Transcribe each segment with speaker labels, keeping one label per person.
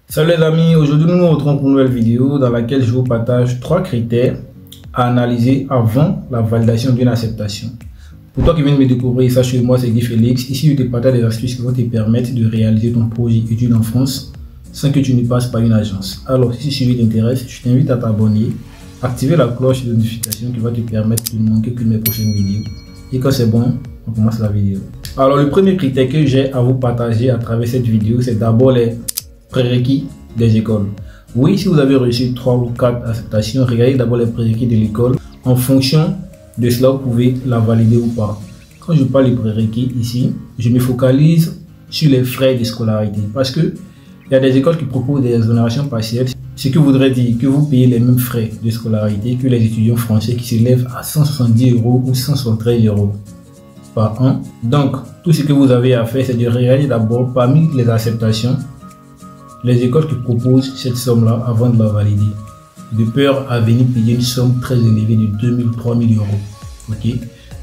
Speaker 1: Salut les amis, aujourd'hui nous nous retrouvons pour une nouvelle vidéo dans laquelle je vous partage 3 critères à analyser avant la validation d'une acceptation. Pour toi qui viens de me découvrir, sache que moi c'est Guy Félix. Ici je te partage des astuces qui vont te permettre de réaliser ton projet études en France sans que tu ne passes par une agence. Alors si ce sujet t'intéresse, je t'invite à t'abonner, activer la cloche de notification qui va te permettre de ne manquer que mes prochaines vidéos. Et quand c'est bon, on commence la vidéo. Alors le premier critère que j'ai à vous partager à travers cette vidéo, c'est d'abord les prérequis des écoles. Oui, si vous avez reçu 3 ou 4 acceptations, regardez d'abord les prérequis de l'école. En fonction de cela, vous pouvez la valider ou pas. Quand je parle des prérequis ici, je me focalise sur les frais de scolarité parce que il y a des écoles qui proposent des exonérations partielles, ce qui voudrait dire que vous payez les mêmes frais de scolarité que les étudiants français qui s'élèvent à 170 € ou 173 € par an. Donc, tout ce que vous avez à faire, c'est de regarder d'abord parmi les acceptations les écoles qui proposent cette somme-là avant de la valider, de peur à venir payer une somme très élevée de 2000 à 3000 €. Ok,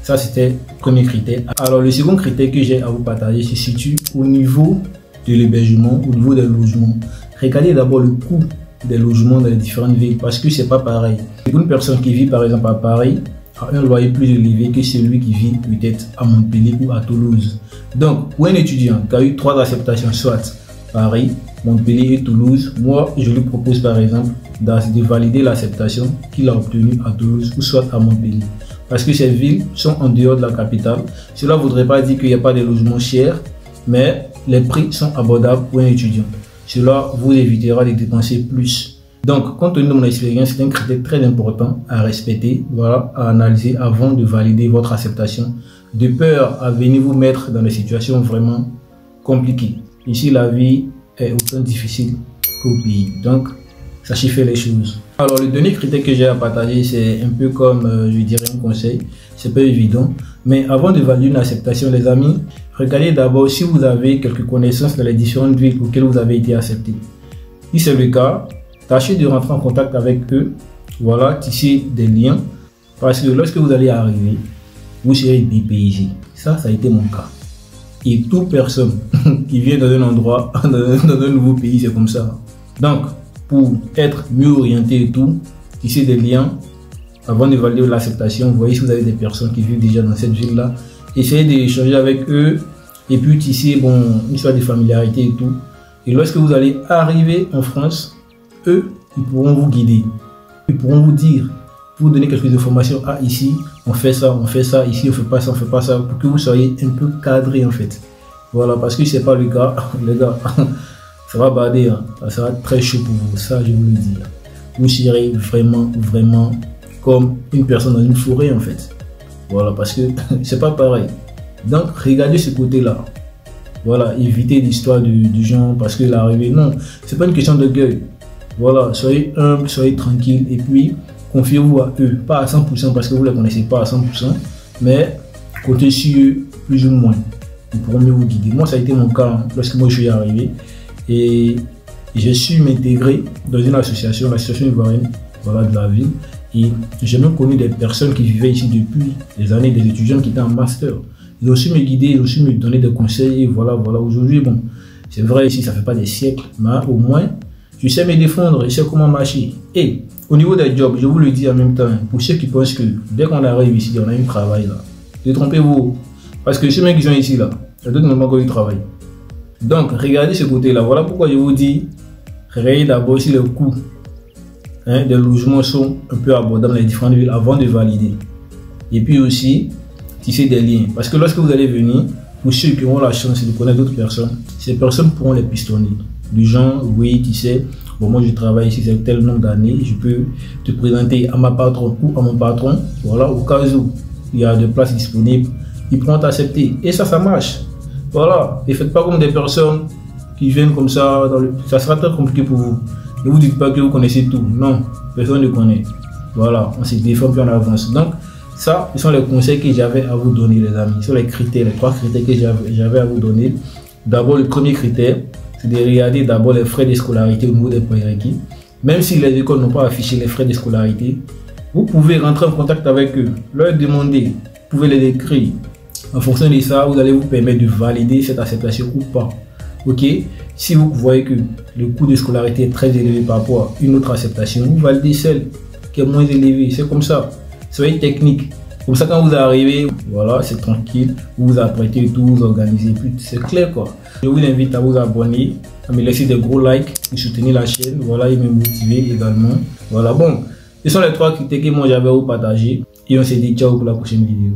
Speaker 1: ça c'était le premier critère. Alors le second critère que j'ai à vous partager se situe au niveau de l'hébergement, au niveau des logements. Regardez d'abord le coût des logements dans les différentes villes parce que c'est pas pareil. Une personne qui vit par exemple à Paris a un loyer plus élevé que celui qui vit peut-être à Montpellier ou à Toulouse. Donc pour un étudiant qui a eu 3 acceptations, soit Paris, Montpellier et Toulouse, moi je lui propose par exemple de valider l'acceptation qu'il a obtenue à Toulouse ou soit à Montpellier. Parce que ces villes sont en dehors de la capitale. Cela ne voudrait pas dire qu'il n'y a pas de logements chers, mais les prix sont abordables pour un étudiant. Cela vous évitera de dépenser plus. Donc, compte tenu de mon expérience, c'est un critère très important à respecter, voilà, à analyser avant de valider votre acceptation, de peur à venir vous mettre dans des situations vraiment compliquées. Ici, la vie est autant difficile qu'au pays. Donc, sachez faire les choses. Alors, le dernier critère que j'ai à partager, c'est un peu comme, je dirais, un conseil. C'est pas évident. Mais avant de valider une acceptation, les amis, regardez d'abord si vous avez quelques connaissances dans les différentes villes auxquelles vous avez été accepté. Si c'est le cas, tâchez de rentrer en contact avec eux. Voilà, tisser des liens. Parce que lorsque vous allez arriver, vous serez dépaysé. Ça a été mon cas. Et toute personne qui vient dans un endroit, dans un nouveau pays, c'est comme ça. Donc, pour être mieux orienté et tout, tisser des liens avant de valider l'acceptation. Voyez si vous avez des personnes qui vivent déjà dans cette ville-là. Essayez d'échanger avec eux et puis tisser une histoire de familiarité et tout. Et lorsque vous allez arriver en France, eux, ils pourront vous guider. Ils pourront vous dire, vous donner quelques informations. Ah, ici, on fait ça, ici, on fait pas ça, pour que vous soyez un peu cadré en fait. Voilà, parce que c'est pas le cas, les gars, ça va bader, hein. Ça sera très chaud pour vous, ça je vous le dis. Vous serez vraiment comme une personne dans une forêt en fait. Voilà, parce que c'est pas pareil. Donc, regardez ce côté-là. Voilà, évitez l'histoire du genre, parce que l'arrivée, non, c'est pas une question de gueule. Voilà, soyez humble, soyez tranquille, et puis confiez-vous à eux, pas à 100% parce que vous ne les connaissez pas à 100%, mais comptez sur eux plus ou moins. Ils pourront mieux vous guider. Moi, ça a été mon cas hein, lorsque moi je suis arrivé et j'ai su m'intégrer dans une association, l'association ivoirienne, voilà, de la ville. Et j'ai même connu des personnes qui vivaient ici depuis des années, des étudiants qui étaient en master. Ils ont su me guider, ils ont su me donner des conseils. Et voilà. Aujourd'hui, bon, c'est vrai, ici, ça fait pas des siècles, mais au moins, je sais me défendre, je sais comment marcher. Et au niveau des jobs, je vous le dis en même temps, pour ceux qui pensent que dès qu'on arrive ici, on a un travail là. Détrompez-vous. Parce que ceux qui sont ici là, il y a d'autres moments qu'on travail. Donc, regardez ce côté-là. Voilà pourquoi je vous dis, regardez d'abord si les coûts des logements sont un peu abordables dans les différentes villes avant de valider. Et puis aussi, tisser des liens. Parce que lorsque vous allez venir, pour ceux qui auront la chance de connaître d'autres personnes, ces personnes pourront les pistonner. Du genre, oui, tu sais, bon, moi je travaille ici, c'est tel nombre d'années, je peux te présenter à ma patronne ou à mon patron, voilà, au cas où il y a des places disponibles, ils pourront t'accepter. Et ça marche. Voilà, et faites pas comme des personnes qui viennent comme ça, ça sera très compliqué pour vous. Ne vous dites pas que vous connaissez tout, non, personne ne connaît. Voilà, on se défend puis on avance. Donc, ça, ce sont les conseils que j'avais à vous donner, les amis. Ce sont les critères, les 3 critères que j'avais à vous donner. D'abord, le premier critère, c'est de regarder d'abord les frais de scolarité au niveau des prérequis. Même si les écoles n'ont pas affiché les frais de scolarité, vous pouvez rentrer en contact avec eux, leur demander, vous pouvez les décrire. En fonction de ça, vous allez vous permettre de valider cette acceptation ou pas. Ok, Si vous voyez que le coût de scolarité est très élevé par rapport à une autre acceptation, vous validez celle qui est moins élevée. C'est comme ça. Soyez technique. Comme ça, quand vous arrivez, voilà, c'est tranquille. Vous vous apprêtez et tout, vous organisez. Puis c'est clair, quoi. Je vous invite à vous abonner, à me laisser des gros likes, et soutenir la chaîne. Voilà, et me motiver également. Voilà, bon. Ce sont les 3 critères que moi j'avais à vous partager. Et on se dit ciao pour la prochaine vidéo.